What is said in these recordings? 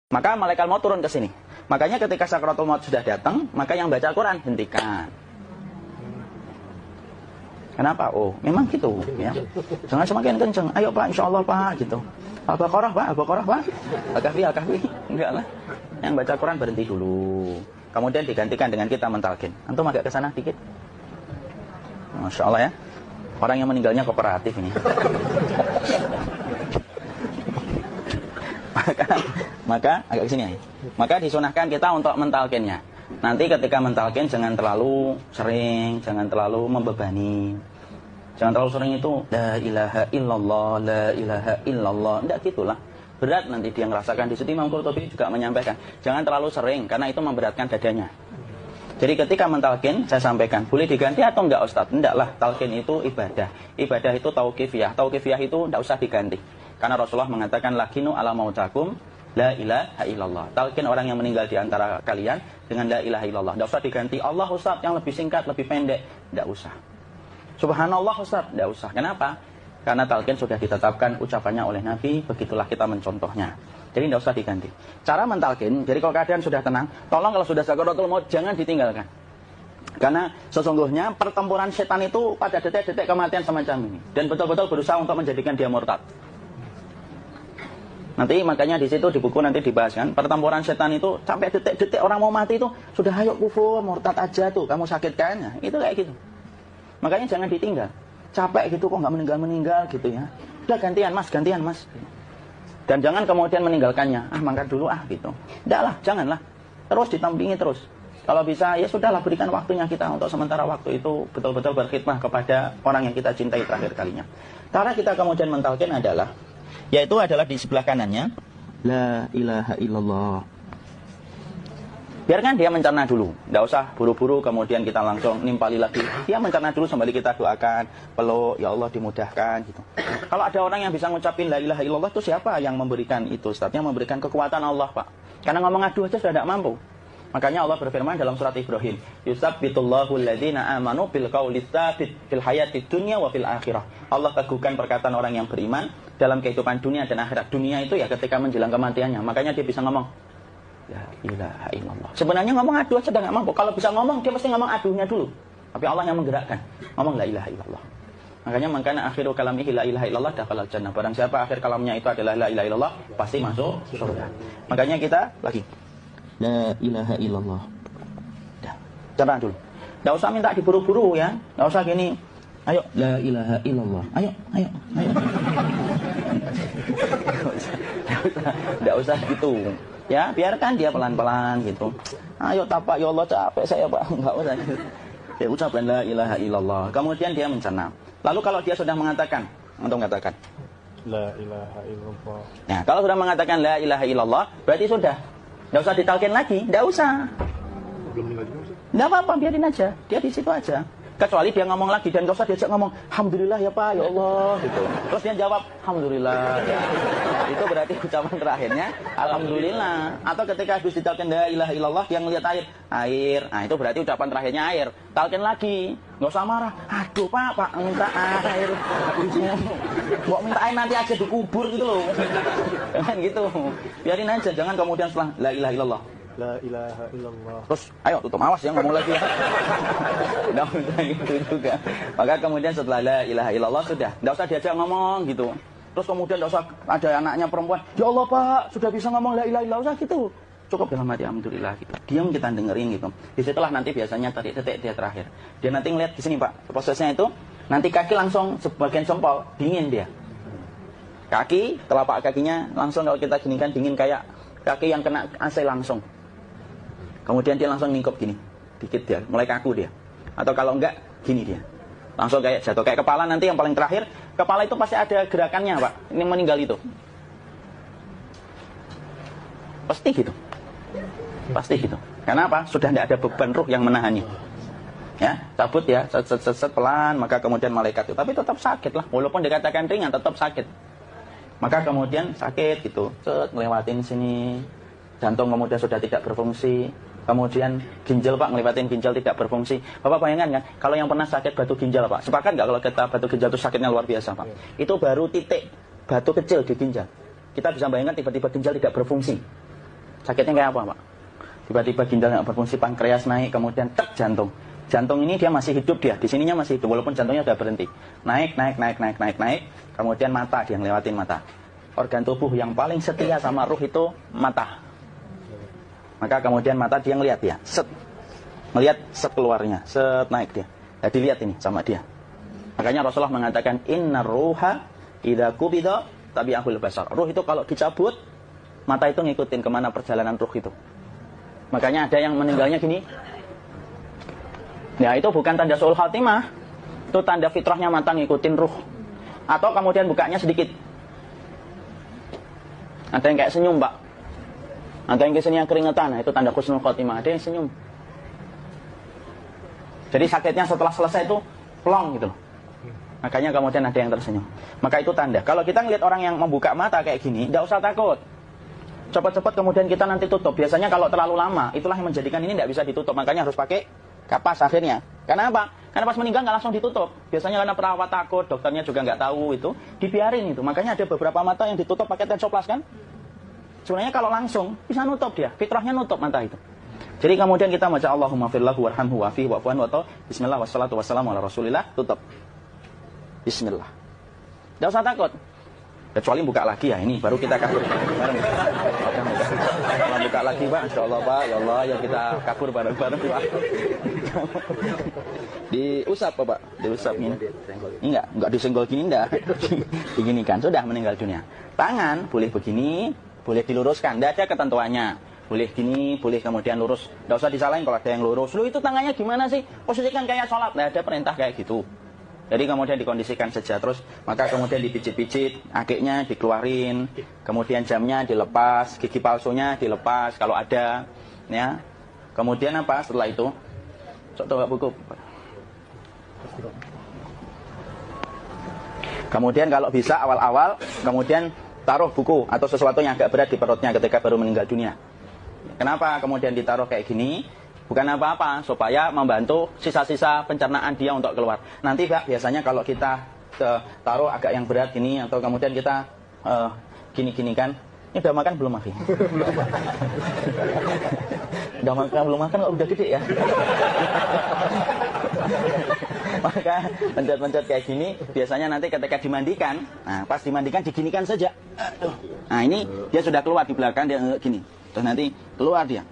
Maka malaikat maut turun ke sini. Makanya ketika sakaratul maut sudah datang, maka yang baca Quran hentikan. Kenapa? Oh, memang gitu ya. Jangan semakin kenceng. Ayo Pak, insyaallah Pak gitu. Al-Baqarah Pak, Al-Baqarah Pak. Al-Kahfi, Al-Kahfi. Enggak lah. Yang baca Quran berhenti dulu. Kemudian digantikan dengan kita mentalkin. Antum agak ke sana dikit. Masya Allah ya. Orang yang meninggalnya kooperatif ini. maka agak ke sini ya. Maka disunahkan kita untuk mentalkinnya. Nanti ketika mentalkin jangan terlalu sering, jangan terlalu membebani. Jangan terlalu sering itu la ilaha illallah, la ilaha illallah. Enggak gitulah. Berat nanti dia ngerasakan. Di situ Imam Qurtubi juga menyampaikan, jangan terlalu sering karena itu memberatkan dadanya. Jadi ketika mentalkin, saya sampaikan, boleh diganti atau enggak Ustaz? Enggak lah, talkin itu ibadah. Ibadah itu tauqifiyah. Tauqifiyah itu enggak usah diganti. Karena Rasulullah mengatakan, lakinu ala mautakum la ilaha illallah. Talkin orang yang meninggal di antara kalian dengan la ilaha illallah. Enggak usah diganti Allah Ustaz yang lebih singkat, lebih pendek. Enggak usah. Subhanallah Ustaz, enggak usah. Kenapa? Karena talqin sudah ditetapkan ucapannya oleh Nabi, begitulah kita mencontohnya. Jadi tidak usah diganti. Cara mentalkin, jadi kalau keadaan sudah tenang, tolong kalau sudah sakaratul maut jangan ditinggalkan. Karena sesungguhnya pertempuran setan itu pada detik-detik kematian semacam ini. Dan betul-betul berusaha untuk menjadikan dia murtad. Nanti makanya di situ di buku nanti dibahas kan, pertempuran setan itu sampai detik-detik orang mau mati itu sudah ayo kufur, murtad aja tuh, kamu sakit kan? Nah, itu kayak gitu. Makanya jangan ditinggal. Capek gitu kok nggak meninggal gitu ya. Udah gantian mas. Dan jangan kemudian meninggalkannya. Mangkat dulu gitu. Enggak lah, janganlah. Terus ditampingi terus. Kalau bisa ya sudahlah, berikan waktunya kita untuk sementara waktu itu betul-betul berkhidmah kepada orang yang kita cintai terakhir kalinya. Cara kita kemudian mentalkin adalah, yaitu adalah di sebelah kanannya, la ilaha illallah. Biarkan dia mencerna dulu, tidak usah buru-buru kemudian kita langsung nimpali lagi. Dia mencerna dulu sambil kita doakan, peluk, ya Allah dimudahkan gitu. Kalau ada orang yang bisa ngucapin la ilaha illallah itu siapa yang memberikan itu? Ustaznya memberikan kekuatan Allah Pak. Karena ngomong adu aja sudah tidak mampu. Makanya Allah berfirman dalam surat Ibrahim, yusabbitullahu alladhina amanu bil qawli tsabit fil hayatid dunya wa fil akhirah. Allah teguhkan perkataan orang yang beriman dalam kehidupan dunia dan akhirat. Dunia itu ya ketika menjelang kematiannya. Makanya dia bisa ngomong la ilaha illallah. Sebenarnya ngomong adu aja nggak mampu. Kalau bisa ngomong, dia mesti ngomong adunya dulu. Tapi Allah yang menggerakkan. Ngomong la ilaha illallah. Makanya akhiru kalamihi la ilaha illallah dakhalal jannah. Barang siapa akhir kalamnya itu adalah la ilaha illallah, pasti masuk surga. Makanya kita lagi la ilaha illallah. Dah, cerna dulu. Enggak usah minta diburu-buru ya. Enggak usah gini. Ayo la ilaha illallah. Ayo. Enggak usah gitu. Ya, biarkan dia pelan-pelan gitu. Ayo tapak, ya Allah capek saya Pak. Enggak usah. Ya ucapkan la ilaha illallah. Kemudian dia mencerna. Lalu kalau dia sudah mengatakan, untuk mengatakan la ilaha illallah. Nah, kalau sudah mengatakan la ilaha illallah, berarti sudah. Enggak usah ditalkin lagi, enggak usah. Belum meninggal juga, Ustaz? Enggak apa-apa, biarin aja. Dia di situ aja. Kecuali dia ngomong lagi dan enggak usah diajak ngomong alhamdulillah ya Pak, ya Allah gitu. Terus dia jawab alhamdulillah. Ya. Itu berarti ucapan terakhirnya alhamdulillah. Atau ketika habis ditalkin la ilaha illallah dia ngelihat air. Nah, itu berarti ucapan terakhirnya air. Talkin lagi. Enggak usah marah. Aduh Pak minta air. Kok minta air nanti aja dikubur gitu loh. Jangan gitu. Biarin aja, jangan kemudian setelah la ilaha illallah la ilaha illallah. Terus, ayo tutup awas ya ngomong lagi ya. Nggak usah gitu juga. Maka kemudian setelah la ilaha illallah sudah, nggak usah diajak ngomong gitu. Terus kemudian nggak usah ada anaknya perempuan, ya Allah Pak, sudah bisa ngomong la ilaha illallah gitu. Cukup dalam hati alhamdulillah gitu. Diam kita dengerin gitu. Disitulah nanti biasanya detik dia terakhir. Dia nanti ngeliat di sini Pak, prosesnya itu nanti kaki langsung sebagian jempol dingin dia. Kaki, telapak kakinya langsung kalau kita ginikan dingin kayak kaki yang kena AC langsung. Kemudian dia langsung ngingkup gini, dikit dia, mulai kaku dia. Atau kalau enggak, gini dia. Langsung kayak jatuh, kayak kepala nanti yang paling terakhir. Kepala itu pasti ada gerakannya Pak, ini meninggal itu. Pasti gitu. Karena apa? Sudah tidak ada beban ruh yang menahannya. Ya, cabut ya, set pelan, maka kemudian malaikat itu. Tapi tetap sakit lah, walaupun dikatakan ringan, tetap sakit. Maka kemudian sakit gitu, ngelewatin sini. Jantung kemudian sudah tidak berfungsi. Kemudian ginjal Pak, ngelewatin ginjal tidak berfungsi. Bapak bayangkan kan, kalau yang pernah sakit batu ginjal Pak, sepakat nggak kalau kita batu ginjal itu sakitnya luar biasa Pak? Itu baru titik batu kecil di ginjal. Kita bisa bayangkan tiba-tiba ginjal tidak berfungsi. Sakitnya kayak apa, Pak? Tiba-tiba ginjal nggak berfungsi, pankreas naik, kemudian tek jantung. Jantung ini dia masih hidup dia, di sininya masih hidup walaupun jantungnya sudah berhenti. Naik, kemudian mata dia ngelewatin mata. Organ tubuh yang paling setia sama ruh itu mata. Maka kemudian mata dia ngelihat dia, ngelihat set keluarnya, set naik dia. Nah, dilihat ini sama dia. Makanya Rasulullah mengatakan innar ruha idza qubida tabi'ahul basar. Ruh itu kalau dicabut, mata itu ngikutin kemana perjalanan ruh itu. Makanya ada yang meninggalnya gini. Ya itu bukan tanda su'ul khatimah. Itu tanda fitrahnya mata ngikutin ruh. Atau kemudian bukanya sedikit. Ada yang kayak senyum, Pak. Ada yang kesini keringetan. Nah, itu tanda husnul khatimah. Ada yang senyum. Jadi sakitnya setelah selesai itu plong gitu. Makanya kemudian ada yang tersenyum. Maka itu tanda. Kalau kita ngelihat orang yang membuka mata kayak gini, tidak usah takut. Cepat-cepat kemudian kita nanti tutup. Biasanya kalau terlalu lama, itulah yang menjadikan ini tidak bisa ditutup. Makanya harus pakai kapas akhirnya. Karena apa? Karena pas meninggal nggak langsung ditutup. Biasanya karena perawat takut, dokternya juga nggak tahu itu, dibiarin itu. Makanya ada beberapa mata yang ditutup pakai tensoplas kan? Sebenarnya kalau langsung bisa nutup dia, fitrahnya nutup mata itu. Jadi kemudian kita baca Allahumma firlahu warhamhu wa'afihi wa'fu anhu atau bismillah wassalatu wassalamu ala rasulillah, tutup. Bismillah. Tidak usah takut. Kecuali buka lagi ya, ini baru kita kabur. Kalau buka lagi Pak, insyaallah Pak, ya Allah ya kita kabur bareng-bareng Pak. Diusap Pak, diusap ini. Enggak disenggol gini enggak. Diginikan, sudah meninggal dunia. Tangan boleh begini, boleh diluruskan, enggak ada ketentuannya. Boleh gini, boleh kemudian lurus. Enggak usah disalahin kalau ada yang lurus. Lu itu tangannya gimana sih? Posisikan kayak sholat. Enggak ada perintah kayak gitu. Jadi kemudian dikondisikan saja terus, maka kemudian dipijit-pijit, akiknya dikeluarin, kemudian jamnya dilepas, gigi palsunya dilepas kalau ada, ya. Kemudian apa setelah itu? Coba buku. Kemudian kalau bisa awal-awal, kemudian taruh buku atau sesuatu yang agak berat di perutnya ketika baru meninggal dunia. Kenapa kemudian ditaruh kayak gini? Bukan apa-apa, supaya membantu sisa-sisa pencernaan dia untuk keluar. Nanti Pak, biasanya kalau kita taruh agak yang berat gini, atau kemudian kita gini-gini kan. Ini udah makan belum, Afi? Udah makan belum makan, kok udah gede ya? Maka pencet-pencet kayak gini, biasanya nanti ketika dimandikan, nah pas dimandikan diginikan saja. Nah ini dia sudah keluar di belakang, dia gini. Terus nanti keluar dia.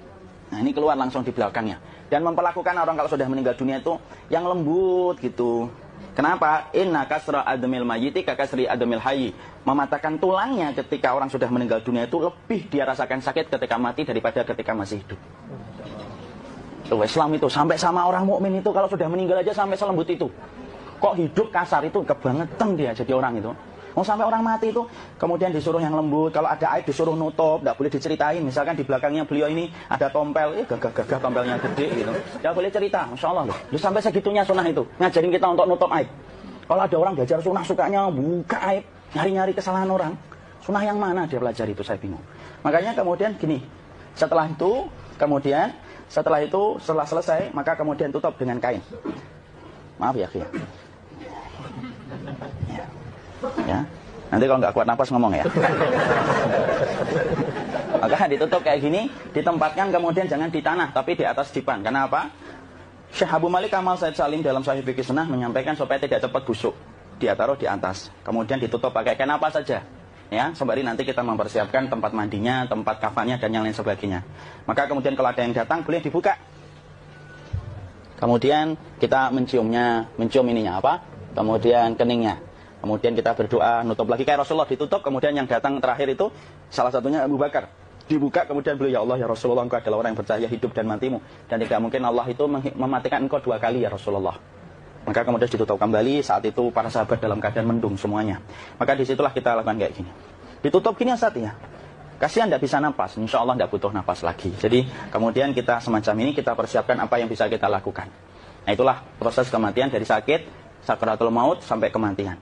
Nah ini keluar langsung di belakangnya. Dan memperlakukan orang kalau sudah meninggal dunia itu yang lembut gitu. Kenapa? Inna kasra adamil mayyiti kakasri adamil hayyi. Mematahkan tulangnya ketika orang sudah meninggal dunia itu lebih dia rasakan sakit ketika mati daripada ketika masih hidup. Tuh, Islam itu sampai sama orang mukmin itu kalau sudah meninggal aja sampai selembut itu. Kok hidup kasar itu kebangetan dia jadi orang itu. Mau sampai orang mati itu, kemudian disuruh yang lembut. Kalau ada aib disuruh nutup, tidak boleh diceritain. Misalkan di belakangnya beliau ini ada tompel, gagah-gagah tompelnya gede gitu. Tidak boleh cerita, Masya Allah loh. Jadi sampai segitunya sunnah itu, ngajarin kita untuk nutup aib. Kalau ada orang belajar sunnah sukanya buka aib, nyari-nyari kesalahan orang. Sunnah yang mana dia pelajari itu saya bingung. Makanya kemudian gini, setelah selesai, maka kemudian tutup dengan kain. Maaf ya, Kia. Ya, nanti kalau nggak kuat napas ngomong ya. Maka ditutup kayak gini, ditempatkan kemudian jangan di tanah tapi di atas dipan. Karena apa? Syekh Abu Malik Kamal Said Salim dalam Sahih Fiqh Sunnah menyampaikan supaya tidak cepat busuk. Dia taruh di atas, kemudian ditutup pakai kain apa saja. Ya, sembari nanti kita mempersiapkan tempat mandinya, tempat kafannya dan yang lain sebagainya. Maka kemudian kalau ada yang datang boleh dibuka. Kemudian kita mencium ininya apa? Kemudian keningnya. Kemudian kita berdoa, nutup lagi kayak Rasulullah ditutup, kemudian yang datang terakhir itu salah satunya Abu Bakar. Dibuka kemudian beliau, ya Allah ya Rasulullah, engkau adalah orang yang percaya hidup dan matimu. Dan tidak mungkin Allah itu mematikan engkau 2 kali ya Rasulullah. Maka kemudian ditutup kembali, saat itu para sahabat dalam keadaan mendung semuanya. Maka disitulah kita lakukan kayak gini. Ditutup gini saat ya. Kasihan tidak bisa napas, insya Allah tidak butuh napas lagi. Jadi kemudian kita semacam ini, kita persiapkan apa yang bisa kita lakukan. Nah itulah proses kematian dari sakit, sakaratul maut sampai kematian.